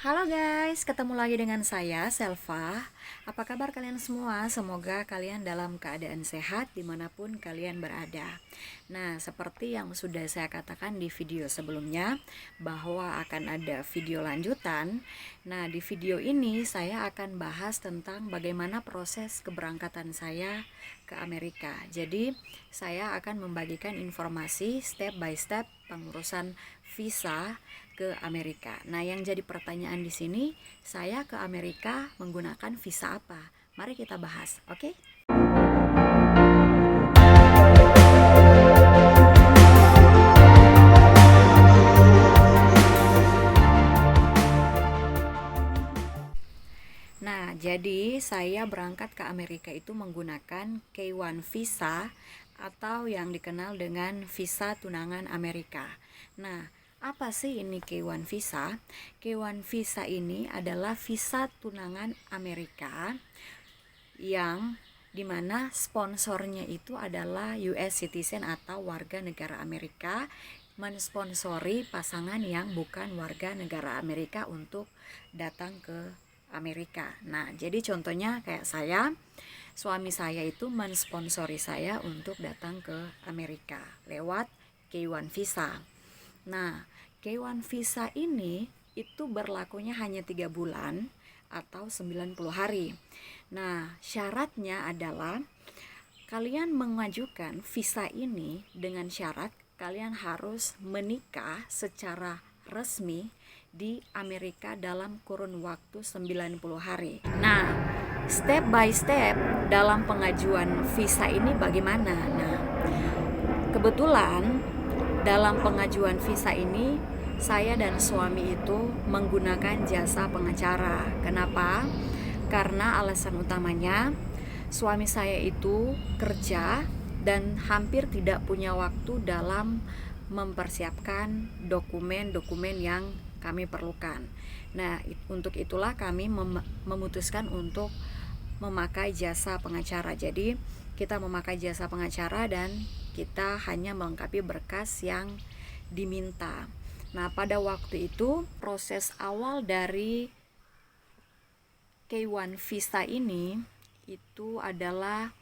Halo guys, ketemu lagi dengan saya, Selva. Apa kabar kalian semua? Semoga kalian dalam keadaan sehat dimanapun kalian berada. Nah, seperti yang sudah saya katakan di video sebelumnya, bahwa akan ada video lanjutan. Nah, di video ini saya akan bahas tentang bagaimana proses keberangkatan saya ke Amerika. Jadi, saya akan membagikan informasi step by step pengurusan visa ke Amerika. Nah, yang jadi pertanyaan di sini, saya ke Amerika menggunakan visa apa? Mari kita bahas, oke? Nah, jadi saya berangkat ke Amerika itu menggunakan K1 visa atau yang dikenal dengan visa tunangan Amerika. Nah, apa sih ini K1 visa? K1 visa ini adalah visa tunangan Amerika yang dimana sponsornya itu adalah US citizen atau warga negara Amerika mensponsori pasangan yang bukan warga negara Amerika untuk datang ke Amerika. Nah, jadi contohnya kayak saya, suami saya itu mensponsori saya untuk datang ke Amerika lewat K1 visa. Nah, K1 visa ini itu berlakunya hanya 3 bulan atau 90 hari. Nah, syaratnya adalah kalian mengajukan visa ini dengan syarat kalian harus menikah secara resmi di Amerika dalam kurun waktu 90 hari. Nah, step by step dalam pengajuan visa ini bagaimana? Nah, kebetulan dalam pengajuan visa ini saya dan suami itu menggunakan jasa pengacara. Kenapa? Karena alasan utamanya suami saya itu kerja dan hampir tidak punya waktu dalam mempersiapkan dokumen-dokumen yang kami perlukan. Nah, untuk itulah kami memutuskan untuk memakai jasa pengacara. Jadi, kita memakai jasa pengacara dan kita hanya melengkapi berkas yang diminta. Nah, pada waktu itu proses awal dari K1 visa ini itu adalah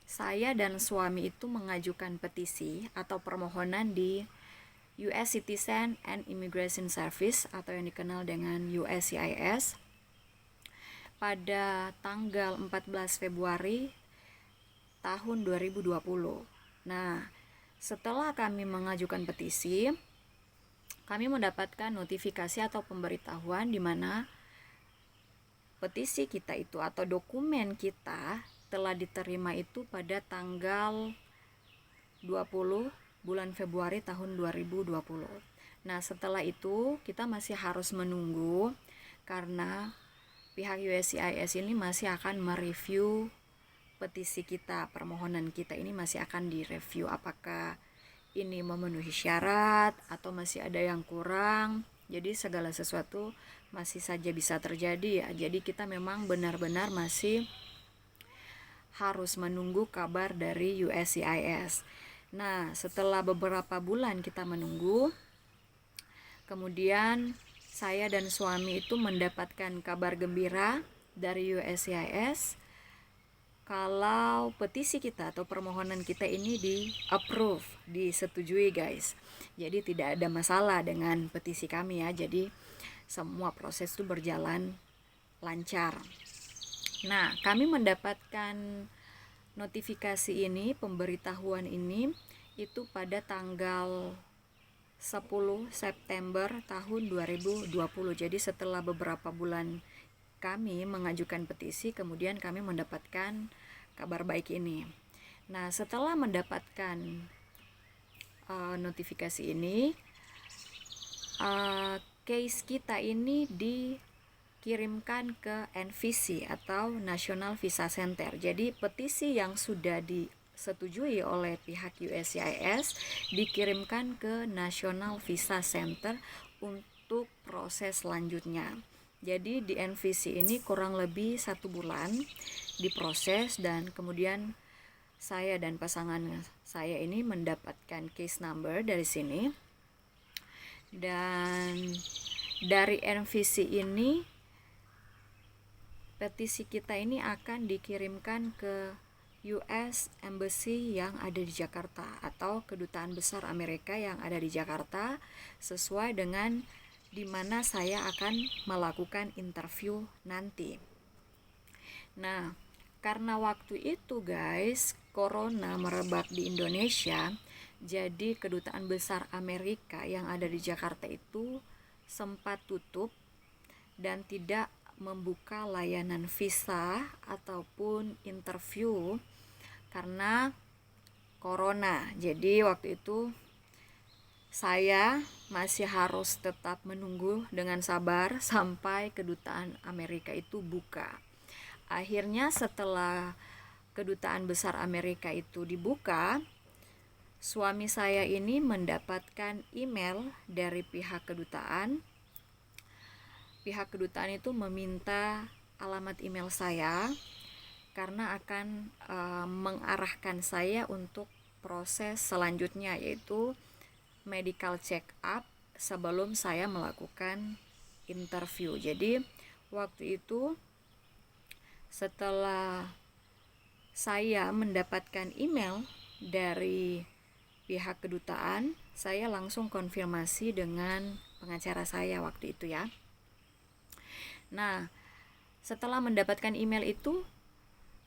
saya dan suami itu mengajukan petisi atau permohonan di US Citizen and Immigration Service atau yang dikenal dengan USCIS pada tanggal 14 Februari tahun 2020. Nah, setelah kami mengajukan petisi, kami mendapatkan notifikasi atau pemberitahuan di mana petisi kita itu atau dokumen kita telah diterima itu pada tanggal 20 bulan Februari tahun 2020. Nah, setelah itu kita masih harus menunggu karena pihak USCIS ini masih akan mereview petisi kita, permohonan kita ini masih akan direview apakah ini memenuhi syarat atau masih ada yang kurang. Jadi segala sesuatu masih saja bisa terjadi ya. Jadi kita memang benar-benar masih harus menunggu kabar dari USCIS. Nah, setelah beberapa bulan kita menunggu, kemudian saya dan suami itu mendapatkan kabar gembira dari USCIS kalau petisi kita atau permohonan kita ini di-approve, disetujui guys. Jadi tidak ada masalah dengan petisi kami ya. Jadi semua proses itu berjalan lancar. Nah, kami mendapatkan notifikasi ini, pemberitahuan ini itu pada tanggal 10 September tahun 2020. Jadi setelah beberapa bulan kami mengajukan petisi, kemudian kami mendapatkan kabar baik ini. Nah, setelah mendapatkan notifikasi ini, case kita ini dikirimkan ke NVC atau National Visa Center. Jadi petisi yang sudah disetujui oleh pihak USCIS dikirimkan ke National Visa Center untuk proses selanjutnya. Jadi di NVC ini kurang lebih 1 bulan diproses dan kemudian saya dan pasangan saya ini mendapatkan case number dari sini dan dari NVC ini, petisi kita ini akan dikirimkan ke US Embassy yang ada di Jakarta atau Kedutaan Besar Amerika yang ada di Jakarta, sesuai dengan di mana saya akan melakukan interview nanti. Nah, karena waktu itu guys, corona merebak di Indonesia, jadi Kedutaan Besar Amerika yang ada di Jakarta itu sempat tutup dan tidak membuka layanan visa ataupun interview karena corona. Jadi waktu itu saya masih harus tetap menunggu dengan sabar sampai Kedutaan Amerika itu buka. Akhirnya setelah Kedutaan Besar Amerika itu dibuka, suami saya ini mendapatkan email dari pihak kedutaan. Pihak kedutaan itu meminta alamat email saya karena akan mengarahkan saya untuk proses selanjutnya, yaitu medical check up sebelum saya melakukan interview. Jadi waktu itu setelah saya mendapatkan email dari pihak kedutaan, saya langsung konfirmasi dengan pengacara saya waktu itu ya. Nah, setelah mendapatkan email itu,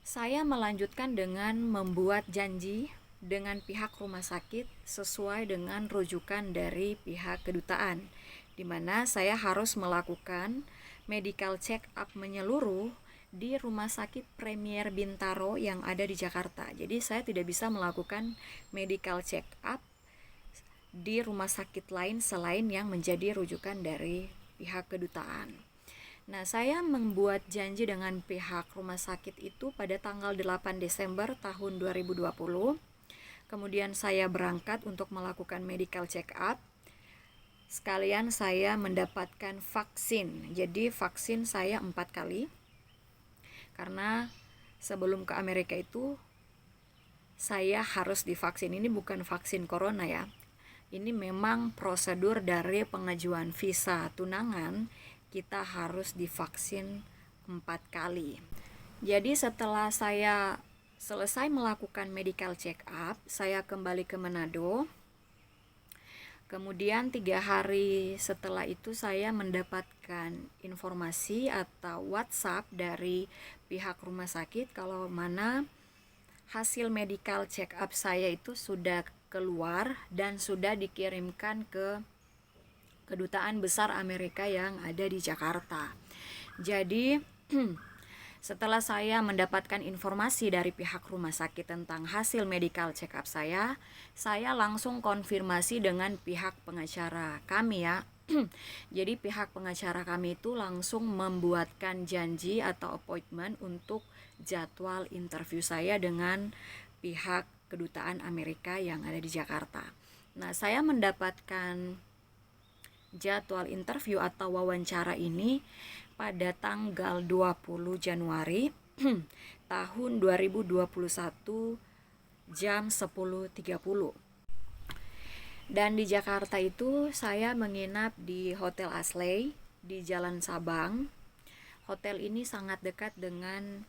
saya melanjutkan dengan membuat janji dengan pihak rumah sakit sesuai dengan rujukan dari pihak kedutaan, di mana saya harus melakukan medical check up menyeluruh di Rumah Sakit Premier Bintaro yang ada di Jakarta. Jadi saya tidak bisa melakukan medical check up di rumah sakit lain selain yang menjadi rujukan dari pihak kedutaan. Nah, saya membuat janji dengan pihak rumah sakit itu pada tanggal 8 Desember tahun 2020. Kemudian saya berangkat untuk melakukan medical check up. Sekalian saya mendapatkan vaksin. Jadi vaksin saya 4 kali. Karena sebelum ke Amerika itu saya harus divaksin. Ini bukan vaksin corona ya. Ini memang prosedur dari pengajuan visa tunangan, kita harus divaksin 4 kali. Jadi setelah saya selesai melakukan medical check up, saya kembali ke Manado. Kemudian 3 hari setelah itu saya mendapatkan informasi atau WhatsApp dari pihak rumah sakit kalau mana hasil medical check up saya itu sudah keluar dan sudah dikirimkan ke Kedutaan Besar Amerika yang ada di Jakarta. Jadi setelah saya mendapatkan informasi dari pihak rumah sakit tentang hasil medical check up saya langsung konfirmasi dengan pihak pengacara kami ya. Jadi pihak pengacara kami itu langsung membuatkan janji atau appointment untuk jadwal interview saya dengan pihak Kedutaan Amerika yang ada di Jakarta. Nah, saya mendapatkan jadwal interview atau wawancara ini pada tanggal 20 Januari tahun 2021 jam 10.30. Dan di Jakarta itu saya menginap di Hotel Asley di Jalan Sabang. Hotel ini sangat dekat dengan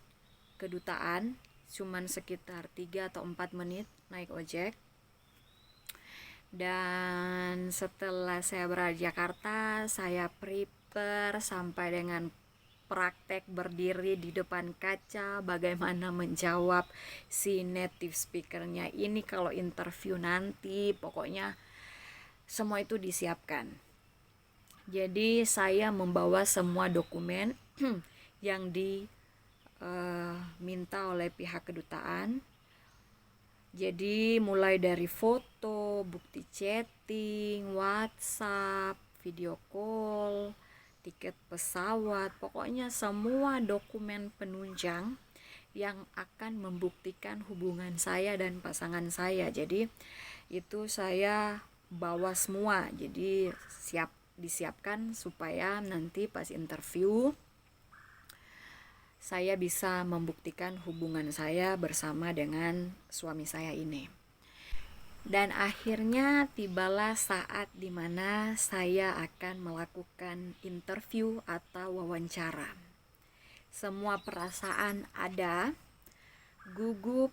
kedutaan, cuman sekitar 3 atau 4 menit naik ojek. Dan setelah saya berada di Jakarta, saya prepare sampai dengan praktek berdiri di depan kaca, bagaimana menjawab si native speakernya ini kalau interview nanti, pokoknya semua itu disiapkan. Jadi saya membawa semua dokumen yang diminta oleh pihak kedutaan. Jadi mulai dari foto, bukti chatting, WhatsApp, video call, tiket pesawat, pokoknya semua dokumen penunjang yang akan membuktikan hubungan saya dan pasangan saya. Jadi itu saya bawa semua. Jadi disiapkan supaya nanti pas interview saya bisa membuktikan hubungan saya bersama dengan suami saya ini. Dan akhirnya tibalah saat dimana saya akan melakukan interview atau wawancara. Semua perasaan ada, gugup,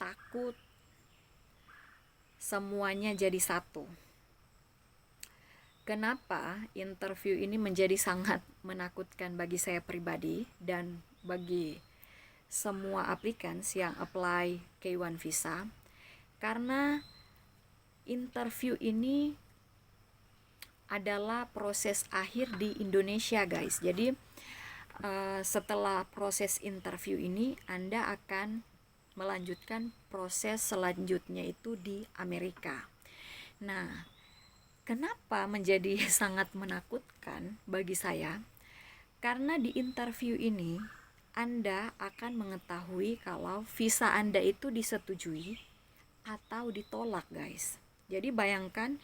takut, semuanya jadi satu. Kenapa interview ini menjadi sangat menakutkan bagi saya pribadi dan bagi semua applicants yang apply K1 visa? Karena interview ini adalah proses akhir di Indonesia, guys. Jadi setelah proses interview ini Anda akan melanjutkan proses selanjutnya itu di Amerika. Nah, kenapa menjadi sangat menakutkan bagi saya? Karena di interview ini Anda akan mengetahui kalau visa Anda itu disetujui atau ditolak, guys. Jadi bayangkan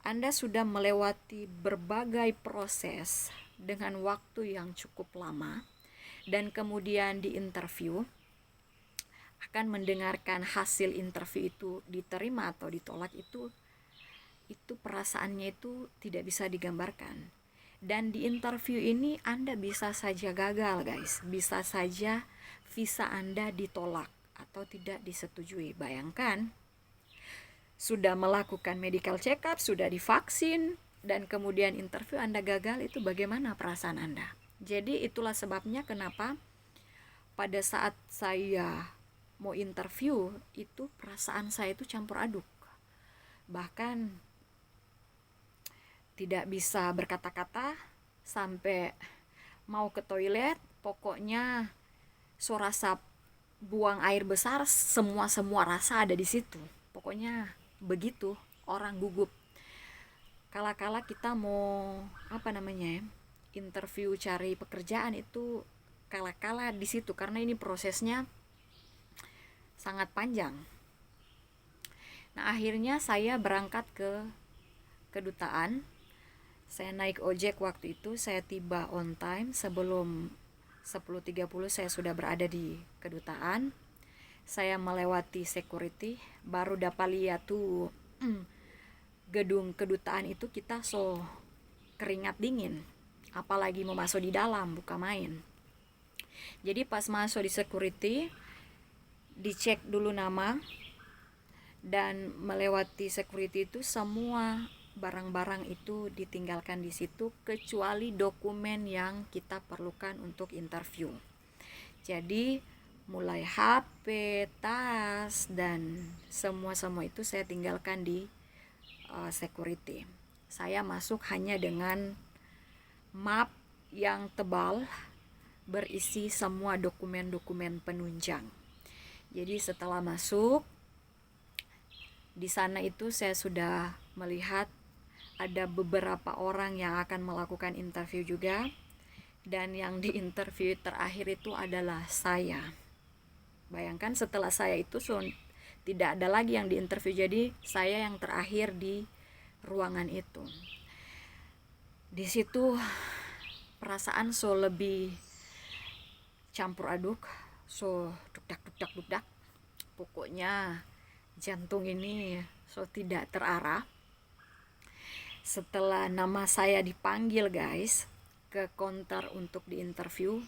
Anda sudah melewati berbagai proses dengan waktu yang cukup lama, dan kemudian di interview akan mendengarkan hasil interview itu diterima atau ditolak. Itu perasaannya itu tidak bisa digambarkan. Dan di interview ini Anda bisa saja gagal, guys. Bisa saja visa Anda ditolak atau tidak disetujui. Bayangkan sudah melakukan medical check up, sudah divaksin, dan kemudian interview Anda gagal, itu bagaimana perasaan Anda? Jadi itulah sebabnya kenapa pada saat saya mau interview itu perasaan saya itu campur aduk. Bahkan tidak bisa berkata-kata, sampai mau ke toilet, pokoknya so rasa buang air besar, semua rasa ada di situ. Pokoknya begitu, orang gugup. Kala-kala kita mau interview cari pekerjaan itu kala-kala di situ, karena ini prosesnya sangat panjang. Nah, akhirnya saya berangkat ke kedutaan. Saya naik ojek waktu itu, saya tiba on time, sebelum 10.30 saya sudah berada di kedutaan. Saya melewati security, baru dapat lihat tuh gedung kedutaan itu, kita so keringat dingin, apalagi mau masuk di dalam, bukan main. Jadi pas masuk di security, dicek dulu nama, dan melewati security itu semua barang-barang itu ditinggalkan di situ, kecuali dokumen yang kita perlukan untuk interview. Jadi mulai HP, tas, dan semua itu saya tinggalkan di security. Saya masuk hanya dengan map yang tebal berisi semua dokumen-dokumen penunjang. Jadi setelah masuk di sana itu saya sudah melihat ada beberapa orang yang akan melakukan interview juga, dan yang di interview terakhir itu adalah saya. Bayangkan setelah saya itu tidak ada lagi yang di interview, jadi saya yang terakhir di ruangan itu. Di situ perasaan lebih campur aduk, duk-dak. Pokoknya jantung ini tidak terarah. Setelah nama saya dipanggil, guys, ke counter untuk diinterview,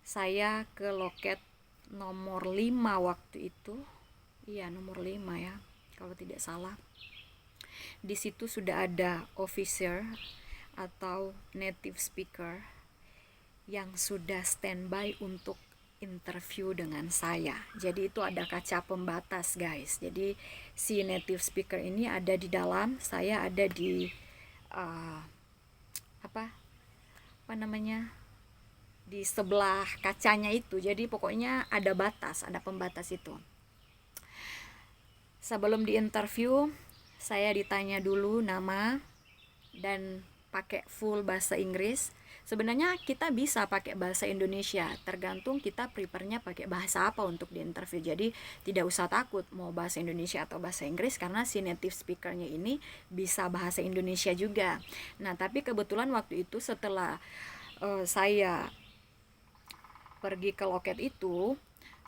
saya ke loket nomor 5 waktu itu. Iya, nomor 5 ya, kalau tidak salah. Di situ sudah ada officer atau native speaker yang sudah standby untuk interview dengan saya. Jadi itu ada kaca pembatas, guys. Jadi si native speaker ini ada di dalam, saya ada di di sebelah kacanya itu. Jadi pokoknya ada batas, ada pembatas itu. Sebelum diinterview, saya ditanya dulu nama dan pakai full bahasa Inggris. Sebenarnya kita bisa pakai bahasa Indonesia, tergantung kita prefernya pakai bahasa apa untuk diinterview. Jadi tidak usah takut mau bahasa Indonesia atau bahasa Inggris, karena si native speakernya ini bisa bahasa Indonesia juga. Nah, tapi kebetulan waktu itu setelah saya pergi ke loket itu,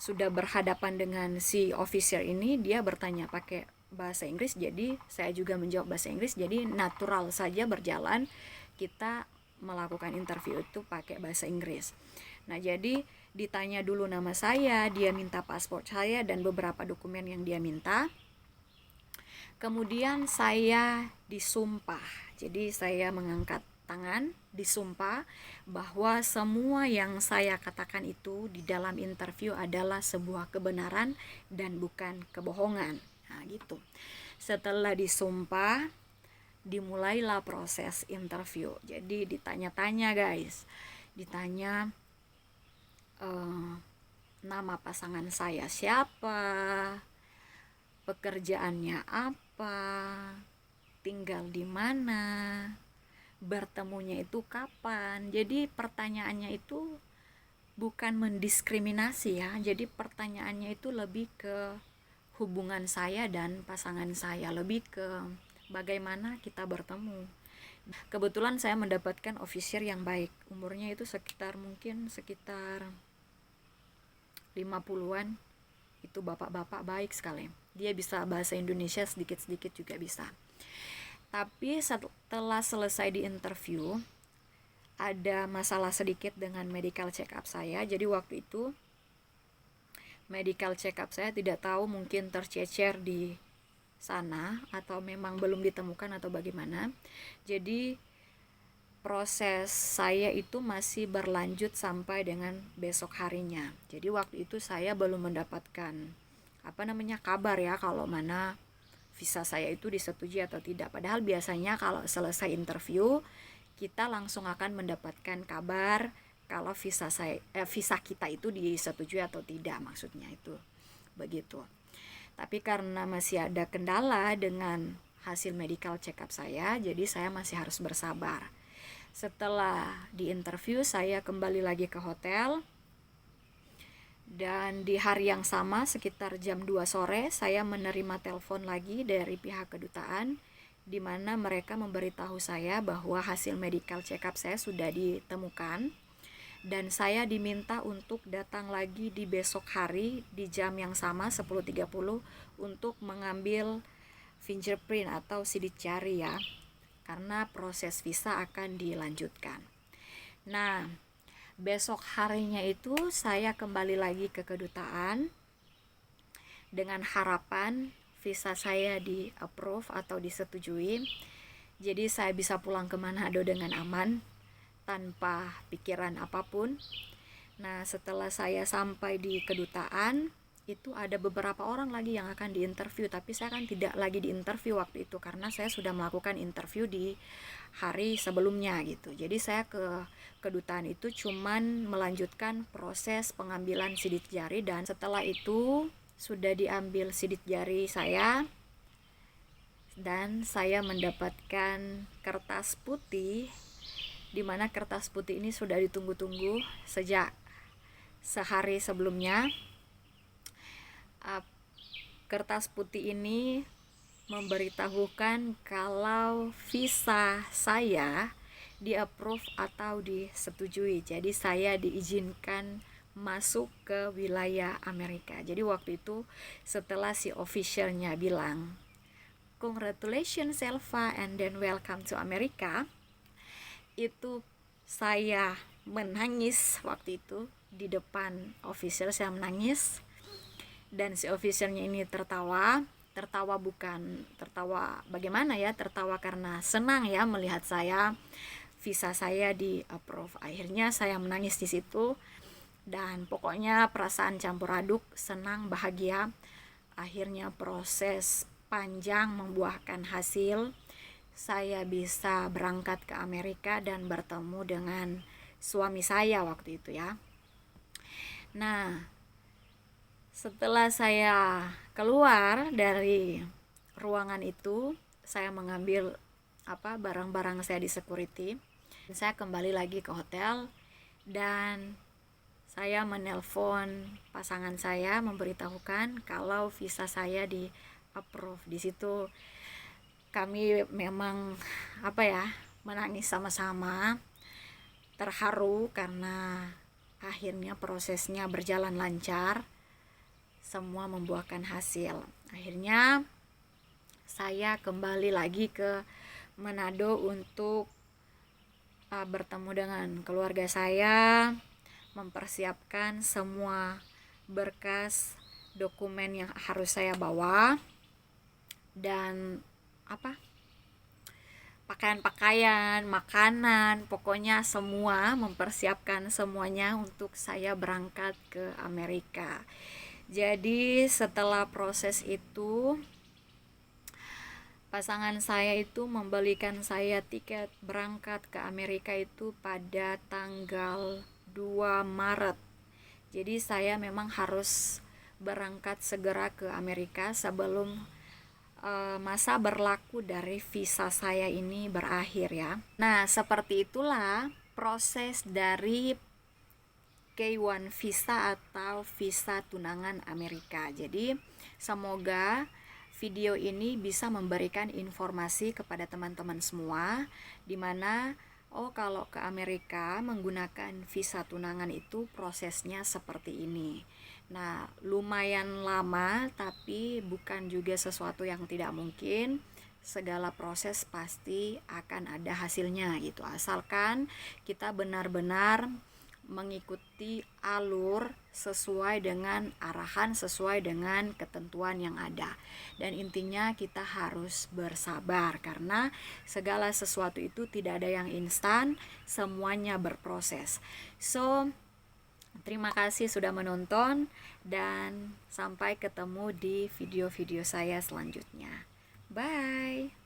sudah berhadapan dengan si officer ini, dia bertanya pakai bahasa Inggris, jadi saya juga menjawab bahasa Inggris, jadi natural saja berjalan kita melakukan interview itu pakai bahasa Inggris. Nah, jadi ditanya dulu nama saya, dia minta paspor saya dan beberapa dokumen yang dia minta. Kemudian saya disumpah. Jadi saya mengangkat tangan, disumpah bahwa semua yang saya katakan itu di dalam interview adalah sebuah kebenaran dan bukan kebohongan. Nah, gitu. Setelah disumpah, dimulailah proses interview. Jadi ditanya-tanya guys, ditanya nama pasangan saya siapa, pekerjaannya apa, tinggal di mana, bertemunya itu kapan. Jadi pertanyaannya itu bukan mendiskriminasi ya. Jadi pertanyaannya itu lebih ke hubungan saya dan pasangan saya, lebih ke bagaimana kita bertemu. Kebetulan saya mendapatkan officer yang baik. Umurnya itu sekitar 50-an. Itu bapak-bapak baik sekali. Dia bisa bahasa Indonesia sedikit-sedikit juga bisa. Tapi setelah selesai di interview, ada masalah sedikit dengan medical check up saya. Jadi waktu itu medical check up saya tidak tahu, mungkin tercecer di sana atau memang belum ditemukan atau bagaimana. Jadi proses saya itu masih berlanjut sampai dengan besok harinya. Jadi waktu itu saya belum mendapatkan kabar ya kalau mana visa saya itu disetujui atau tidak. Padahal biasanya kalau selesai interview kita langsung akan mendapatkan kabar kalau visa kita itu disetujui atau tidak, maksudnya itu begitu. Tapi karena masih ada kendala dengan hasil medical check up saya, jadi saya masih harus bersabar. Setelah di interview, saya kembali lagi ke hotel. Dan di hari yang sama, sekitar jam 2 sore, saya menerima telepon lagi dari pihak kedutaan, di mana mereka memberitahu saya bahwa hasil medical check up saya sudah ditemukan. Dan saya diminta untuk datang lagi di besok hari, di jam yang sama, 10.30, untuk mengambil fingerprint atau sidik jari ya, karena proses visa akan dilanjutkan. Nah, besok harinya itu saya kembali lagi ke kedutaan dengan harapan visa saya di approve atau disetujui. Jadi saya bisa pulang ke Manado dengan aman tanpa pikiran apapun. Nah, setelah saya sampai di kedutaan, itu ada beberapa orang lagi yang akan diinterview, tapi saya kan tidak lagi diinterview waktu itu karena saya sudah melakukan interview di hari sebelumnya gitu. Jadi saya ke kedutaan itu cuman melanjutkan proses pengambilan sidik jari, dan setelah itu sudah diambil sidik jari saya dan saya mendapatkan kertas putih, di mana kertas putih ini sudah ditunggu-tunggu sejak sehari sebelumnya. Kertas putih ini memberitahukan kalau visa saya di-approve atau disetujui. Jadi saya diizinkan masuk ke wilayah Amerika. Jadi waktu itu setelah si officialnya bilang, "Congratulations Selva and then welcome to America," itu saya menangis waktu itu di depan official. Saya menangis dan si officernya ini tertawa bukan tertawa bagaimana ya, tertawa karena senang ya melihat visa saya di approve. Akhirnya saya menangis di situ, dan pokoknya perasaan campur aduk, senang, bahagia. Akhirnya proses panjang membuahkan hasil. Saya bisa berangkat ke Amerika dan bertemu dengan suami saya waktu itu ya. Nah, setelah saya keluar dari ruangan itu, saya mengambil barang-barang saya di security. Saya kembali lagi ke hotel dan saya menelpon pasangan saya memberitahukan kalau visa saya di approve. Di situ kami memang menangis sama-sama, terharu karena akhirnya prosesnya berjalan lancar. semua membuahkan hasil. Akhirnya saya kembali lagi ke Manado untuk bertemu dengan keluarga saya, mempersiapkan semua berkas dokumen yang harus saya bawa, dan pakaian-pakaian, makanan, pokoknya semua, mempersiapkan semuanya untuk saya berangkat ke Amerika. Jadi setelah proses itu, pasangan saya itu membelikan saya tiket berangkat ke Amerika itu pada tanggal 2 Maret. Jadi saya memang harus berangkat segera ke Amerika sebelum masa berlaku dari visa saya ini berakhir ya. Nah, seperti itulah proses dari K1 visa atau visa tunangan Amerika. Jadi, semoga video ini bisa memberikan informasi kepada teman-teman semua, dimana kalau ke Amerika menggunakan visa tunangan itu prosesnya seperti ini. Nah, lumayan lama, tapi bukan juga sesuatu yang tidak mungkin. Segala proses pasti akan ada hasilnya gitu, asalkan kita benar-benar mengikuti alur sesuai dengan arahan, sesuai dengan ketentuan yang ada. Dan intinya kita harus bersabar, karena segala sesuatu itu tidak ada yang instan, semuanya berproses. So, terima kasih sudah menonton, dan sampai ketemu di video-video saya selanjutnya. Bye.